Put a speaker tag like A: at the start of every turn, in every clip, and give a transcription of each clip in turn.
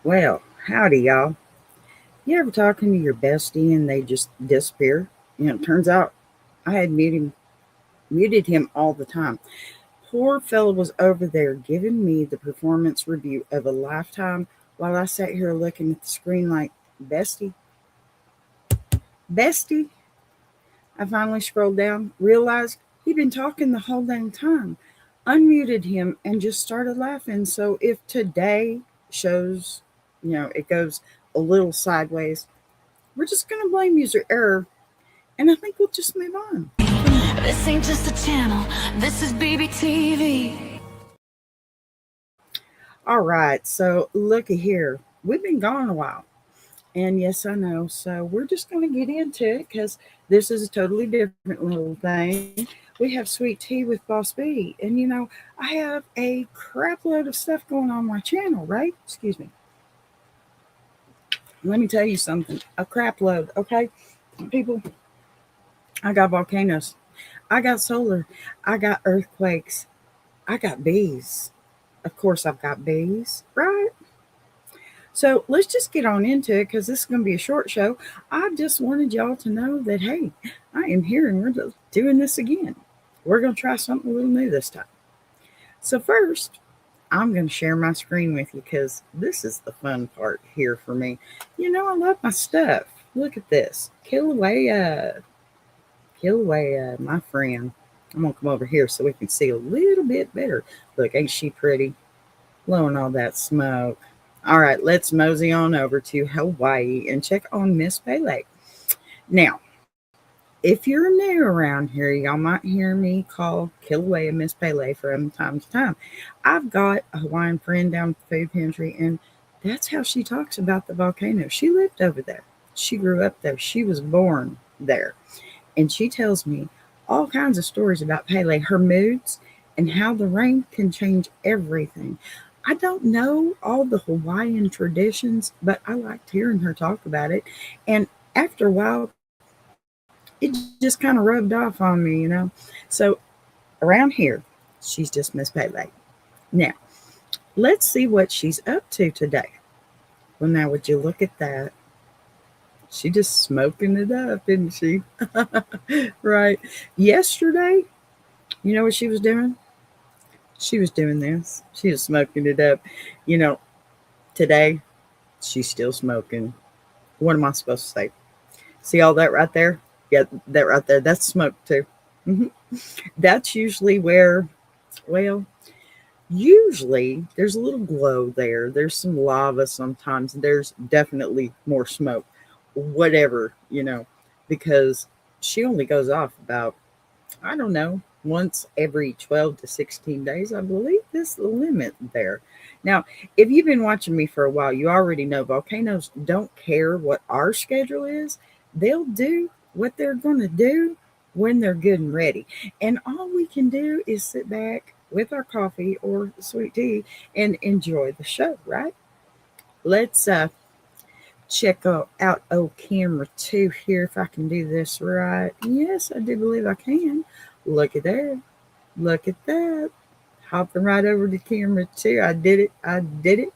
A: Well, howdy, y'all. You ever talking to your bestie and they just disappear? It turns out I had muted him all the time. Poor fellow was over there giving me the performance review of a lifetime while I sat here looking at the screen like, bestie, bestie. I finally scrolled down, realized he'd been talking the whole dang time, unmuted him, and just started laughing. So if today shows, it goes a little sideways, we're just going to blame user error, and I think we'll just move on from there.
B: This ain't just a channel, this is BBTV.
A: All right, so looky here. We've been gone a while, and yes, I know. So we're just going to get into it because this is a totally different little thing. We have sweet tea with Boss B, and I have a crap load of stuff going on my channel, right? Excuse me. Let me tell you something. A crap load, okay? People, I got volcanoes. I got solar. I got earthquakes. I got bees. Of course, I've got bees, right? So let's just get on into it because this is going to be a short show. I just wanted y'all to know that, hey, I am here and we're just doing this again. We're going to try something a little new this time. So, first, I'm going to share my screen with you because this is the fun part here for me. I love my stuff. Look at this. Kilauea, my friend. I'm going to come over here so we can see a little bit better. Look, ain't she pretty? Blowing all that smoke. All right, let's mosey on over to Hawaii and check on Miss Pele. Now, if you're new around here, y'all might hear me call Kilauea Miss Pele from time to time. I've got a Hawaiian friend down at the food pantry, and that's how she talks about the volcano. She lived over there. She grew up there. She was born there. And she tells me all kinds of stories about Pele, her moods, and how the rain can change everything. I don't know all the Hawaiian traditions, but I liked hearing her talk about it. And after a while, it just kind of rubbed off on me. So around here, she's just Miss Pele. Now, let's see what she's up to today. Well, now, would you look at that? She just smoking it up, isn't she? Right. Yesterday, you know what she was doing? She was doing this. She was smoking it up. You know, Today, she's still smoking. What am I supposed to say? See all that right there? Yeah, that right there. That's smoke too. hmm That's usually where, well, usually there's a little glow there. There's some lava sometimes. There's definitely more smoke. Whatever, because she only goes off about, I don't know, once every 12 to 16 days. I believe this is the limit there. Now, if you've been watching me for a while, you already know volcanoes don't care what our schedule is. They'll do what they're going to do when they're good and ready. And all we can do is sit back with our coffee or sweet tea and enjoy the show, right? Let's check out old camera 2 here if I can do this right. Yes, I do believe I can. Look at that. Look at that. Hopping right over to camera 2. I did it. I did it.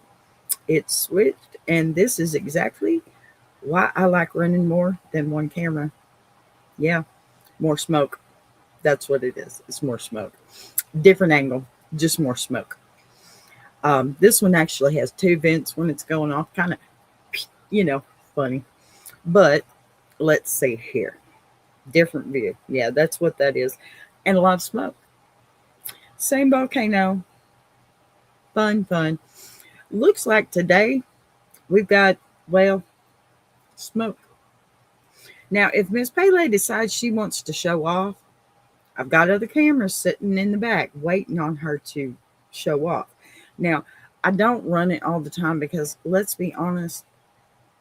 A: It switched. And this is exactly why I like running more than one camera. Yeah, more smoke. That's what it is. It's more smoke. Different angle, just more smoke. This one actually has two vents when it's going off. Kind of, you know, funny. But let's see here. Different view. Yeah, that's what that is. And a lot of smoke. Same volcano. Fun, fun. Looks like today we've got, well, smoke. Now, if Miss Pele decides she wants to show off, I've got other cameras sitting in the back waiting on her to show off. Now, I don't run it all the time because let's be honest,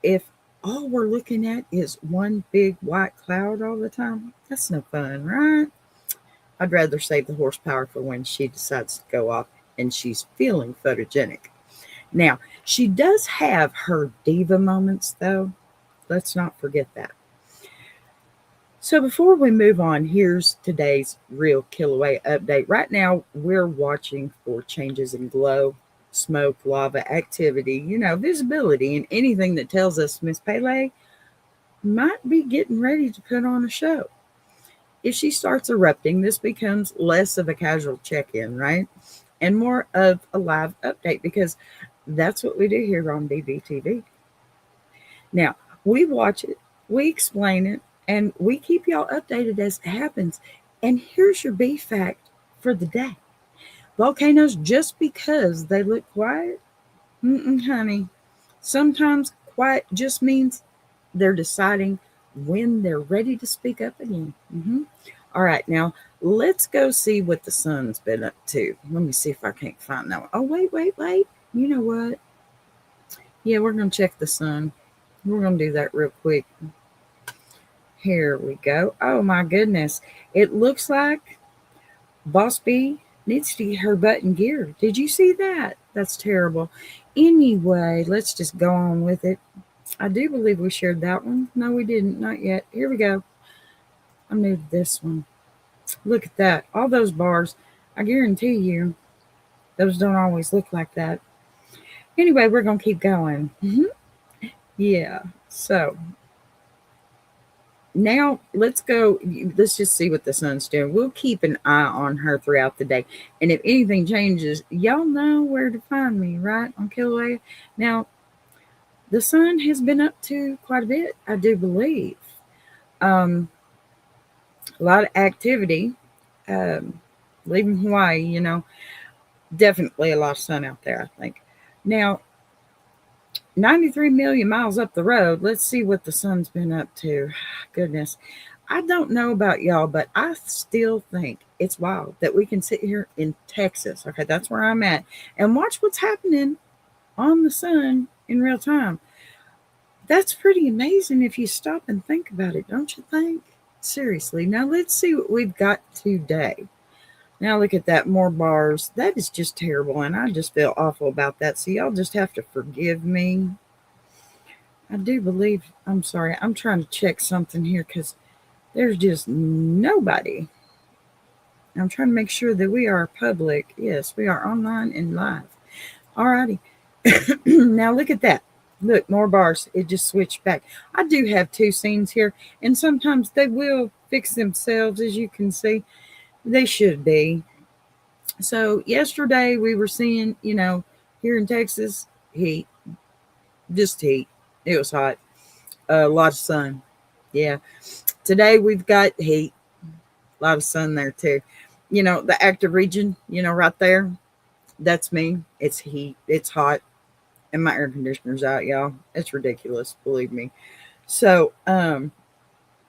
A: if all we're looking at is one big white cloud all the time, that's no fun, right? I'd rather save the horsepower for when she decides to go off and she's feeling photogenic. Now, she does have her diva moments, though. Let's not forget that. So, before we move on, here's today's real Kilauea update. Right now, we're watching for changes in glow. smoke, lava, activity, visibility, and anything that tells us Miss Pele might be getting ready to put on a show. If she starts erupting, this becomes less of a casual check in, right? And more of a live update because that's what we do here on BBTV. Now, we watch it, we explain it, and we keep y'all updated as it happens. And here's your B fact for the day: volcanoes, just because they look quiet, honey, sometimes quiet just means they're deciding when they're ready to speak up again. All right, now let's go see what the sun's been up to. Let me see if I can't find that one. Oh, wait. You know what? Yeah, we're going to check the sun. We're going to do that real quick. Here we go. Oh, my goodness. It looks like Boss B needs to get her butt in gear. Did you see that? That's terrible. Anyway, let's just go on with it. I do believe we shared that one. No, we didn't. Not yet. Here we go. I moved this one. Look at that. All those bars. I guarantee you, those don't always look like that. Anyway, we're going to keep going. Yeah. So now let's go. Let's just see what the sun's doing. We'll keep an eye on her throughout the day. And if anything changes, y'all know where to find me, right? On Kilauea. Now, the sun has been up to quite a bit, I do believe. A lot of activity. Leaving Hawaii, definitely a lot of sun out there, I think. Now, 93 million miles up the road, let's see what the sun's been up to. Goodness. I don't know about y'all, but I still think it's wild that we can sit here in Texas. Okay, that's where I'm at. And watch what's happening on the sun in real time. That's pretty amazing if you stop and think about it, don't you think? Seriously. Now let's see what we've got today. Now look at that, more bars. That is just terrible, and I just feel awful about that. So y'all just have to forgive me. I do believe, I'm sorry, I'm trying to check something here because there's just nobody. I'm trying to make sure that we are public. Yes, we are online and live. Alrighty. Now look at that. Look, more bars. It just switched back. I do have two scenes here, and sometimes they will fix themselves, as you can see. They should be. So yesterday we were seeing, here in Texas, heat, just heat. It was hot. A lot of sun. Yeah. Today we've got heat. A lot of sun there too. The active region, right there. That's me. It's heat. It's hot. And my air conditioner's out, y'all. It's ridiculous, believe me. So,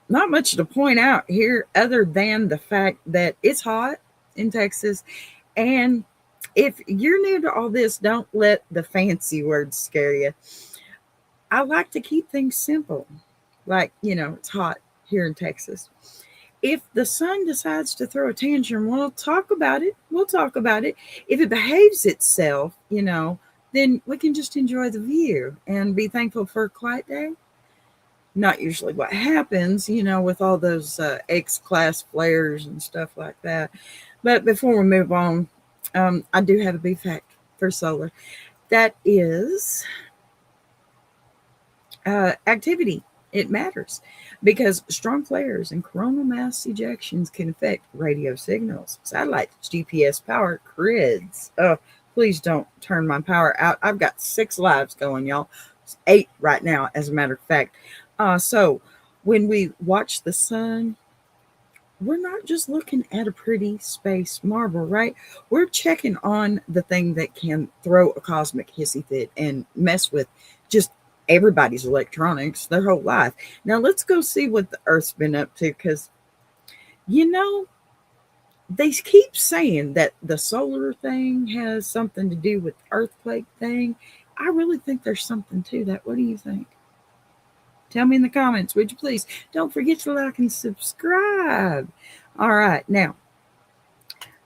A: not much to point out here other than the fact that it's hot in Texas. And if you're new to all this, don't let the fancy words scare you. I like to keep things simple. Like, it's hot here in Texas. If the sun decides to throw a tantrum, we'll talk about it. If it behaves itself, then we can just enjoy the view and be thankful for a quiet day. Not usually what happens, with all those X-class flares and stuff like that. But before we move on, I do have a B fact for solar. That is activity. It matters because strong flares and coronal mass ejections can affect radio signals, satellites, GPS power, grids. Please don't turn my power out. I've got 6 lives going, y'all. 8 right now, as a matter of fact. So when we watch the sun, we're not just looking at a pretty space marble, right? We're checking on the thing that can throw a cosmic hissy fit and mess with just everybody's electronics their whole life. Now let's go see what the Earth's been up to, because they keep saying that the solar thing has something to do with the earthquake thing. I really think there's something to that. What do you think? Tell me in the comments, would you please? Don't forget to like and subscribe. All right, now,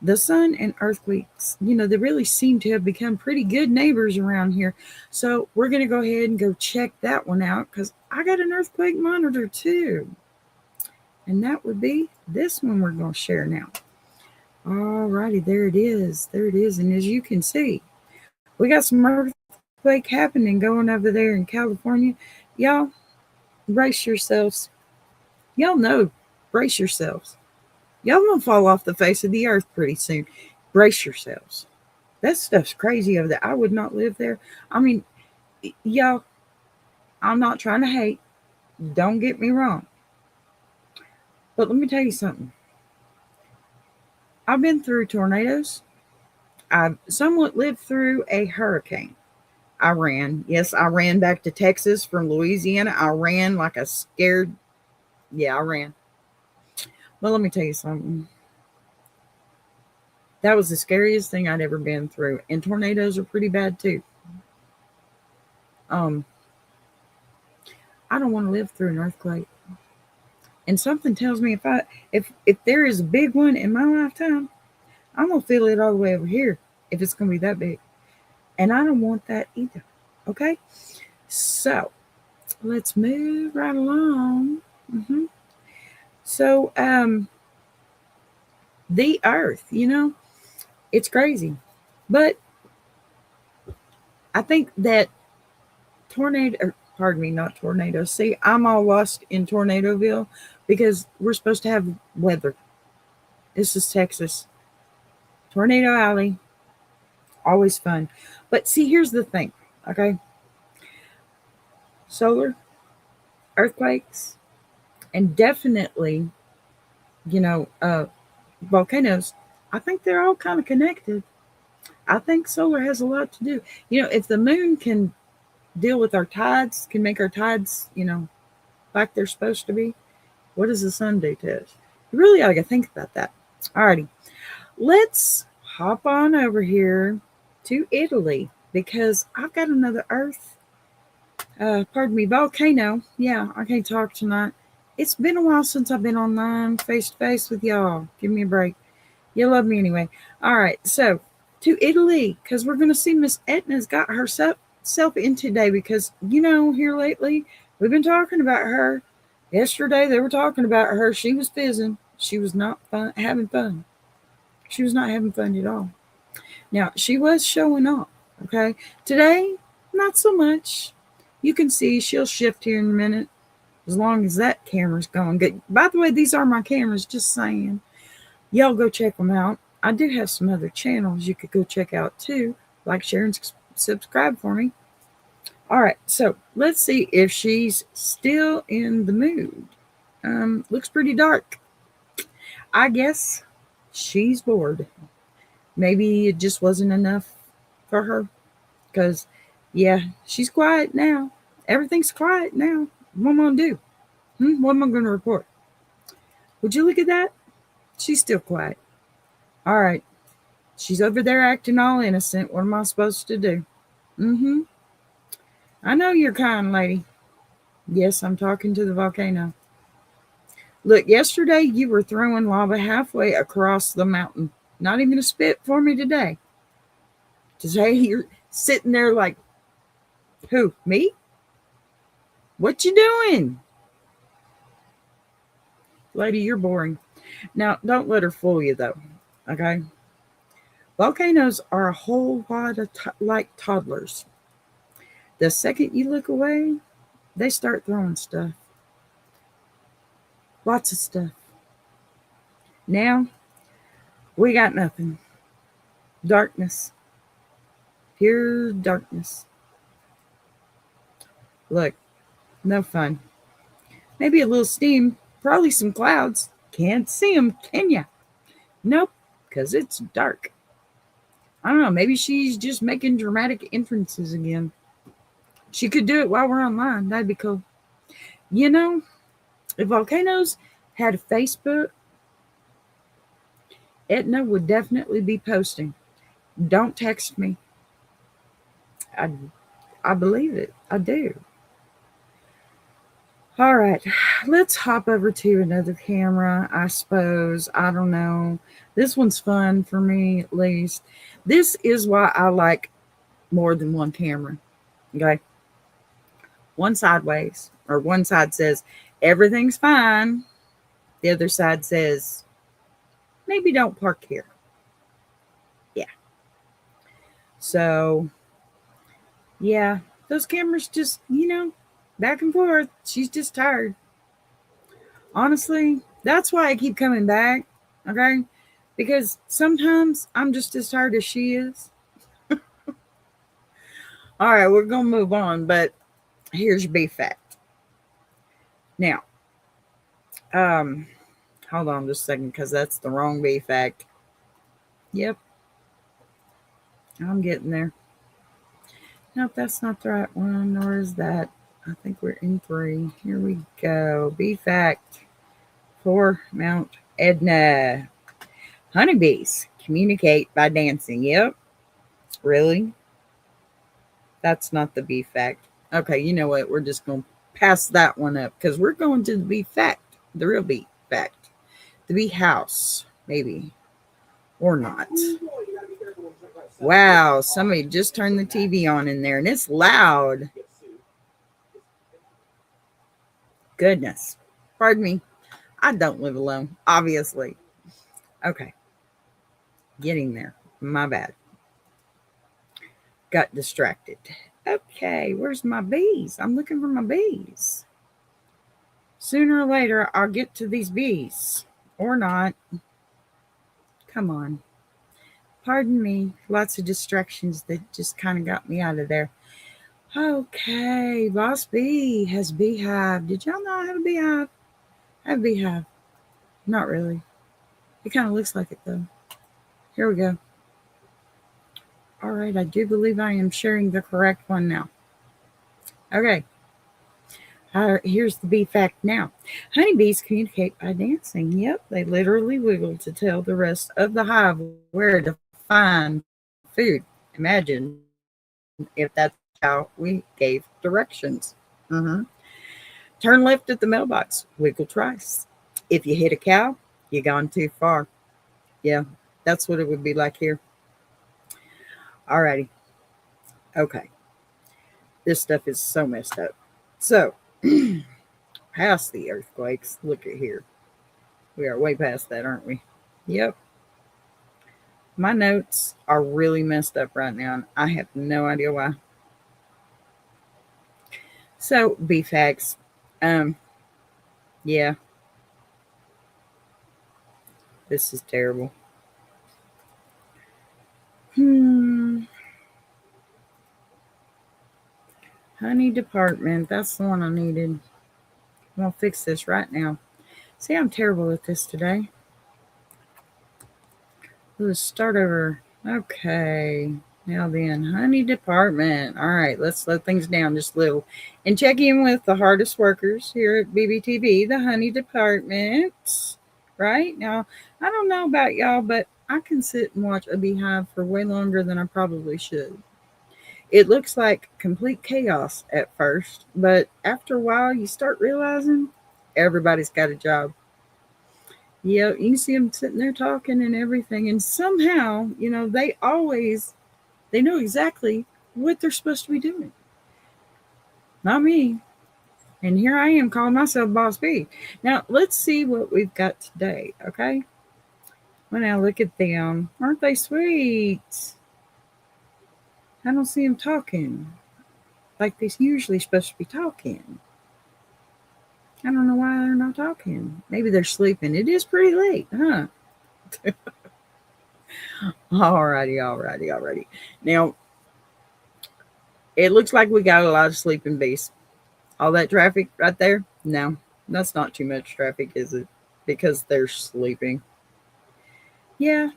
A: the sun and earthquakes, they really seem to have become pretty good neighbors around here. So we're going to go ahead and go check that one out because I got an earthquake monitor too. And that would be this one we're going to share now. All righty, there it is. And as you can see, We got some earthquake happening going over there in California. Y'all, brace yourselves. Y'all know, brace yourselves. Y'all gonna fall off the face of the earth pretty soon. Brace yourselves. That stuff's crazy over there. I would not live there. I mean, y'all, I'm not trying to hate. Don't get me wrong. But let me tell you something. I've been through tornadoes. I've somewhat lived through a hurricane. I ran. Yes, I ran back to Texas from Louisiana. I ran like a scared. Yeah, I ran. But let me tell you something. That was the scariest thing I'd ever been through. And tornadoes are pretty bad too. Um, I don't want to live through an earthquake. And something tells me if there is a big one in my lifetime, I'm gonna feel it all the way over here if it's gonna be that big. And I don't want that either. Okay? So let's move right along. hmm So the earth, it's crazy. But I think that pardon me, not tornado. See, I'm all lost in Tornadoville because we're supposed to have weather. This is Texas. Tornado Alley, always fun. But see, here's the thing, okay? Solar, earthquakes, and definitely, you know, uh, volcanoes. I think they're all kind of connected. I think solar has a lot to do. If the moon can deal with our tides, can make our tides, like they're supposed to be, what does the sun do to us? You really ought to think about that. Alrighty, let's hop on over here to Italy because I've got another volcano. Yeah, I can't talk tonight. It's been a while since I've been online face to face with y'all. Give me a break. You love me anyway. All right, so to Italy because we're going to see Miss Etna's got herself in today because, here lately we've been talking about her. Yesterday they were talking about her. She was fizzing. She was not having fun. She was not having fun at all. Now, she was showing off, okay? Today, not so much. You can see she'll shift here in a minute as long as that camera's going good. By the way, these are my cameras, just saying. Y'all go check them out. I do have some other channels you could go check out too. Like, share, and subscribe for me. All right, so let's see if she's still in the mood. Looks pretty dark. I guess she's bored. Maybe it just wasn't enough for her because, yeah, she's quiet now. Everything's quiet now. What am I going to do? What am I going to report? Would you look at that? She's still quiet. All right. She's over there acting all innocent. What am I supposed to do? I know you're kind, lady. Yes, I'm talking to the volcano. Look, yesterday you were throwing lava halfway across the mountain. Not even a spit for me today. To say you're sitting there like, who, me? What you doing? Lady, you're boring. Now, don't let her fool you, though, okay? Volcanoes are a whole lot of like toddlers. The second you look away, they start throwing stuff. Lots of stuff. Now, we got nothing. Darkness. Pure darkness. Look, no fun. Maybe a little steam, probably some clouds. Can't see them, can ya? Nope, because it's dark. I don't know, maybe she's just making dramatic entrances again. She could do it while we're online. That'd be cool. If volcanoes had a Facebook, Etna would definitely be posting. Don't text me. I believe it. I do. All right, let's hop over to another camera, I suppose. I don't know. This one's fun for me, at least. This is why I like more than one camera. Okay? One sideways, or one side says, everything's fine. The other side says, maybe don't park here. Yeah. So Yeah, those cameras just, back and forth. She's just tired. Honestly, that's why I keep coming back. Okay? Because sometimes I'm just as tired as she is. All right, we're going to move on, but here's your B fact. Now, um, hold on just a second because that's the wrong B fact. Yep, I'm getting there. Nope, that's not the right one, nor is that. I think we're in 3. Here we go. B fact for Mount Edna. Honeybees communicate by dancing. Yep, really? That's not the B fact. Okay, you know what? We're just going to pass that one up because we're going to the B fact, the real B fact. The B house, maybe, or not. Wow, somebody just turned the TV on in there and it's loud. Goodness. Pardon me. I don't live alone, obviously. Okay, getting there. My bad. Got distracted. Okay, where's my bees? I'm looking for my bees. Sooner or later, I'll get to these bees. Or not. Come on. Pardon me. Lots of distractions that just kind of got me out of there. Okay, Boss Bee has beehive. Did y'all know I have a beehive? I have a beehive. Not really. It kind of looks like it though. Here we go. All right, I do believe I am sharing the correct one now. Okay, here's the bee fact now. Honeybees communicate by dancing. Yep, they literally wiggle to tell the rest of the hive where to find food. Imagine if that's how we gave directions. Mm-hmm. Turn left at the mailbox, wiggle twice. If you hit a cow, you gone too far. Yeah, that's what it would be like here. Alrighty. Okay. This stuff is so messed up. So, past the earthquakes, look at here. We are way past that, aren't we? Yep. My notes are really messed up right now, and I have no idea why. So, BFAX. Um, yeah, this is terrible. Hmm. Honey department. That's the one I needed. I'm going to fix this right now. See, I'm terrible at this today. Let's start over. Okay. Now then, honey department. All right, let's slow things down just a little. And check in with the hardest workers here at BBTV, the honey department. Right? Now, I don't know about y'all, but I can sit and watch a beehive for way longer than I probably should. It looks like complete chaos at first, but after a while, you start realizing everybody's got a job. Yeah, you can see them sitting there talking and everything, and somehow, they know exactly what they're supposed to be doing. Not me. And here I am calling myself Boss B. Now let's see what we've got today, okay? Well, now look at them. Aren't they sweet? I don't see them talking like they're usually supposed to be talking. I don't know why they're not talking. Maybe they're sleeping. It is pretty late, huh? Alrighty. Now, it looks like we got a lot of sleeping bees. All that traffic right there? No, that's not too much traffic, is it? Because they're sleeping. Yeah,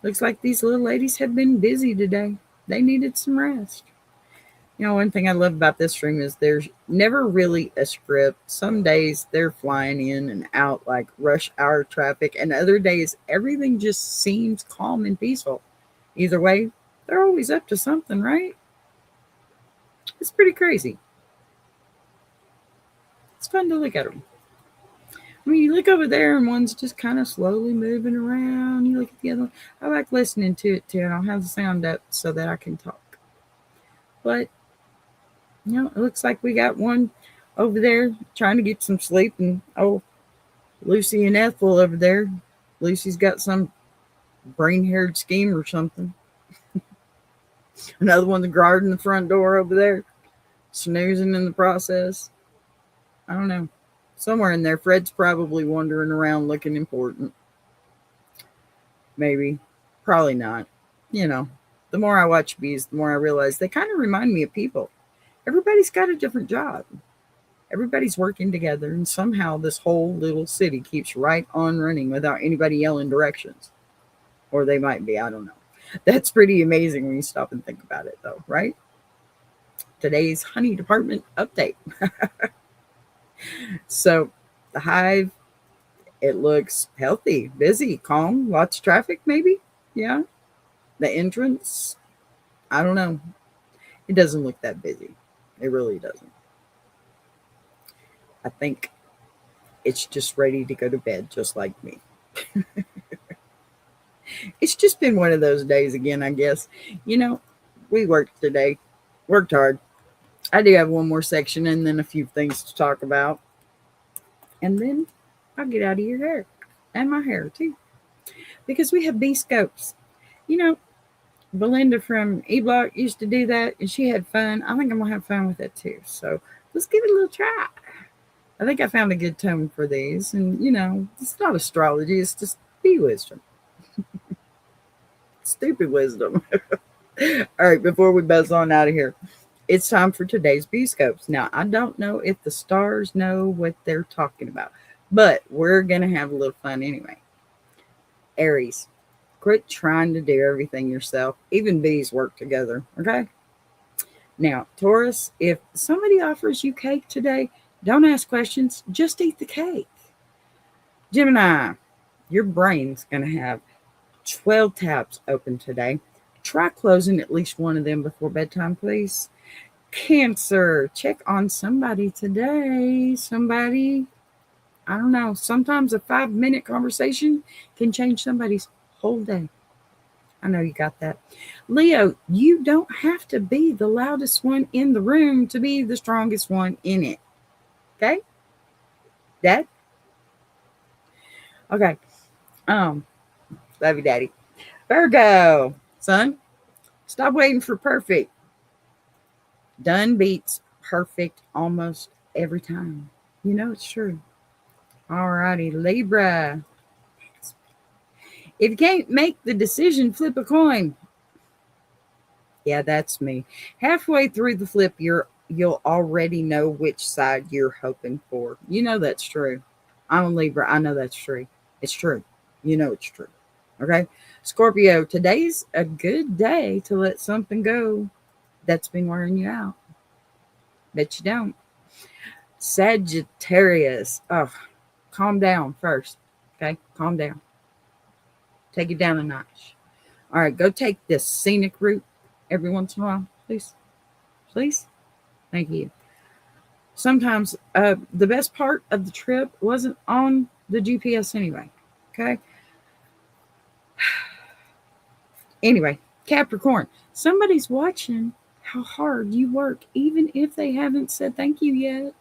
A: looks like these little ladies have been busy today. They needed some rest. One thing I love about this room is there's never really a script. Some days they're flying in and out like rush hour traffic, and other days everything just seems calm and peaceful. Either way, they're always up to something, right? It's pretty crazy. It's fun to look at them. I mean, you look over there and one's just kind of slowly moving around. You look at the other one. I like listening to it too, and I'll have the sound up so that I can talk. But, it looks like we got one over there trying to get some sleep, and Lucy and Ethel over there. Lucy's got some brain haired scheme or something. Another one guarding the front door over there, snoozing in the process. I don't know. Somewhere in there, Fred's probably wandering around looking important. Maybe. Probably not. You know, the more I watch bees, the more I realize they kind of remind me of people. Everybody's got a different job. Everybody's working together, and somehow this whole little city keeps right on running without anybody yelling directions. Or they might be, I don't know. That's pretty amazing when you stop and think about it, though, right? Today's honey department update. So, the hive, it looks healthy, busy, calm, lots of traffic, maybe. Yeah. The entrance, I don't know. It doesn't look that busy. It really doesn't. I think it's just ready to go to bed, just like me. It's just been one of those days again, I guess. You know, we worked today, worked hard. I do have one more section and then a few things to talk about. And then I'll get out of your hair and my hair too. Because we have bee scopes. You know, Belinda from E Block used to do that and she had fun. I think I'm going to have fun with it too. So let's give it a little try. I think I found a good tone for these. And, you know, it's not astrology, it's just bee wisdom. Stupid wisdom. All right, before we buzz on out of here, it's time for today's bee scopes. Now, I don't know if the stars know what they're talking about, but we're going to have a little fun anyway. Aries, quit trying to do everything yourself. Even bees work together, okay? Now, Taurus, if somebody offers you cake today, don't ask questions, just eat the cake. Gemini, your brain's going to have 12 tabs open today. Try closing at least one of them before bedtime, please. Cancer, check on somebody today. Somebody, I don't know, sometimes a 5-minute conversation can change somebody's whole day. I know you got that. Leo, you don't have to be the loudest one in the room to be the strongest one in it. Okay? Dad? Okay. Love you, Daddy. Virgo, son, stop waiting for perfect. Done beats perfect almost every time. You know it's true. Alrighty, Libra. If you can't make the decision, flip a coin. Yeah, that's me. Halfway through the flip, you'll already know which side you're hoping for. You know that's true. I'm a Libra. I know that's true. It's true. You know it's true. Okay? Scorpio, today's a good day to let something go that's been wearing you out. Bet you don't. Sagittarius. Oh, calm down first. Okay? Calm down. Take it down a notch. All right, go take this scenic route every once in a while, please. Please? Thank you. Sometimes the best part of the trip wasn't on the GPS anyway. Okay? Anyway, Capricorn, somebody's watching how hard you work, even if they haven't said thank you yet.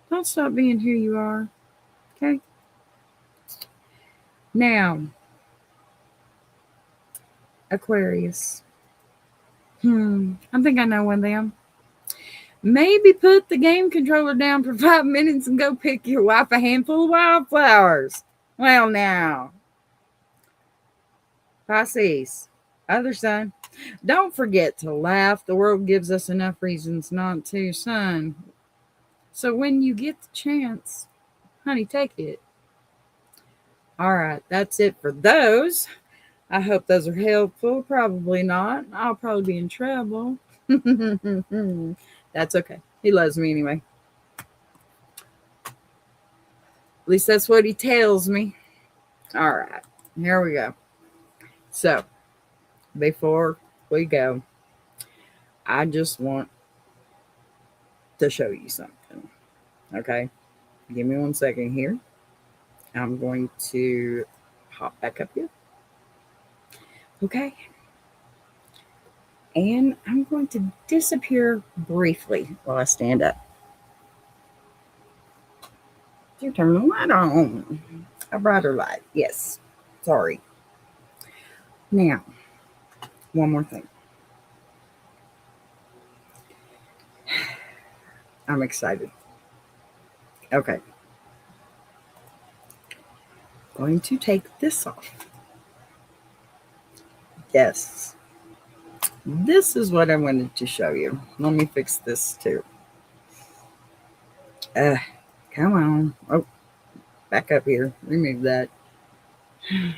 A: Don't stop being who you are. Okay? Now, Aquarius. I think I know one of them. Maybe put the game controller down for 5 minutes and go pick your wife a handful of wildflowers. Well, now. Pisces, other son, don't forget to laugh. The world gives us enough reasons not to, son. So when you get the chance, honey, take it. All right, that's it for those. I hope those are helpful. Probably not. I'll probably be in trouble. That's okay. He loves me anyway. At least that's what he tells me. All right, here we go. So, before we go, I just want to show you something. Okay? Give me 1 second here. I'm going to hop back up here. Okay? And I'm going to disappear briefly while I stand up. You turn the light on. A brighter light. Yes. Sorry. Now, one more thing. I'm excited. Okay. Going to take this off. Yes. This is what I wanted to show you. Let me fix this too. Uh, Come on. Oh, back up here. Remove that. I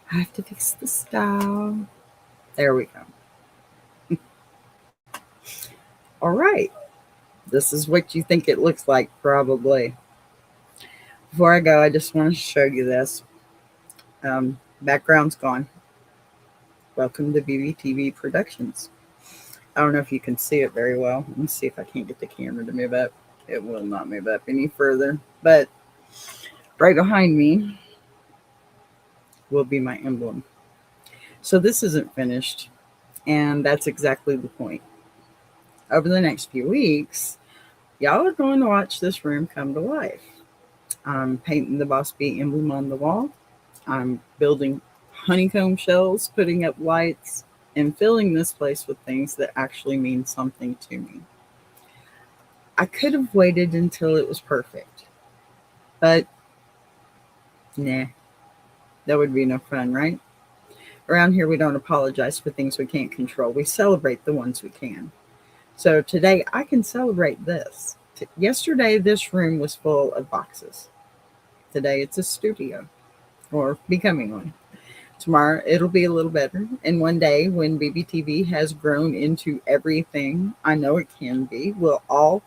A: have to fix the style. There we go. All right. This is what you think it looks like, probably. Before I go, I just want to show you this. Background's gone. Welcome to BBTV Productions. I don't know if you can see it very well. Let me see if I can't get the camera to move up. It will not move up any further. But right behind me will be my emblem. So this isn't finished, and that's exactly the point. Over the next few weeks, y'all are going to watch this room come to life. I'm painting the Boss Bee emblem on the wall. I'm building honeycomb shells, putting up lights, and filling this place with things that actually mean something to me. I could have waited until it was perfect, but nah, that would be no fun, right? Around here, we don't apologize for things we can't control. We celebrate the ones we can. So today, I can celebrate this. Yesterday, this room was full of boxes. Today, it's a studio, or becoming one. Tomorrow, it'll be a little better. And one day, when BBTV has grown into everything I know it can be, we'll all,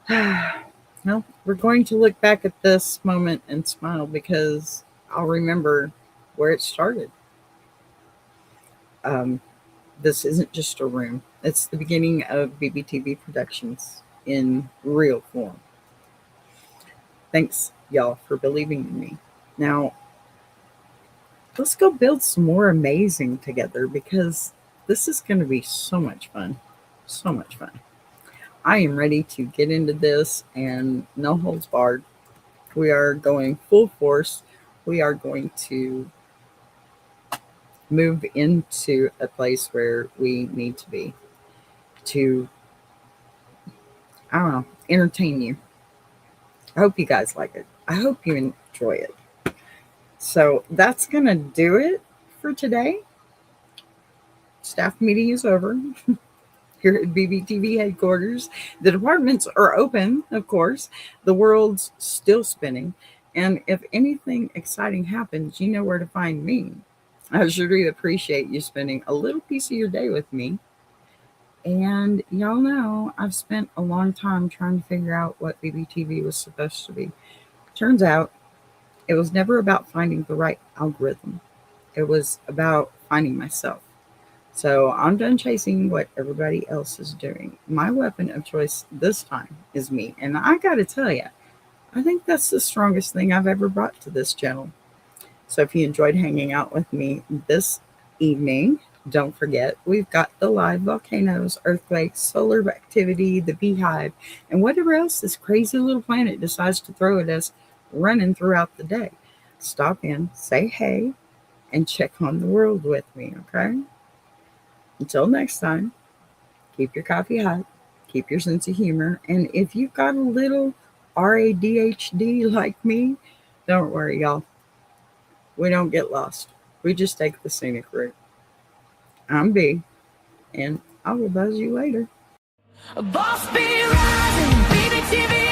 A: well, we're going to look back at this moment and smile because I'll remember where it started. This isn't just a room. It's the beginning of BBTV Productions in real form. Thanks, y'all, for believing in me. Now, let's go build some more amazing together because this is going to be so much fun. So much fun. I am ready to get into this and no holds barred. We are going full force. We are going to move into a place where we need to be to, I don't know, entertain you. I hope you guys like it. I hope you enjoy it. So that's going to do it for today. Staff meeting is over here at BBTV headquarters. The departments are open, of course. The world's still spinning. And if anything exciting happens, you know where to find me. I sure do appreciate you spending a little piece of your day with me. And y'all know I've spent a long time trying to figure out what BBTV was supposed to be. Turns out it was never about finding the right algorithm. It was about finding myself. So I'm done chasing what everybody else is doing. My weapon of choice this time is me. And I got to tell you, I think that's the strongest thing I've ever brought to this channel. So if you enjoyed hanging out with me this evening, don't forget, we've got the live volcanoes, earthquakes, solar activity, the beehive, and whatever else this crazy little planet decides to throw at us running throughout the day. Stop in, say hey, and check on the world with me, okay? Until next time, keep your coffee hot, keep your sense of humor, and if you've got a little RADHD like me, don't worry, y'all. We don't get lost. We just take the scenic route. I'm B, and I will buzz you later.
B: Boss be rising, BBTV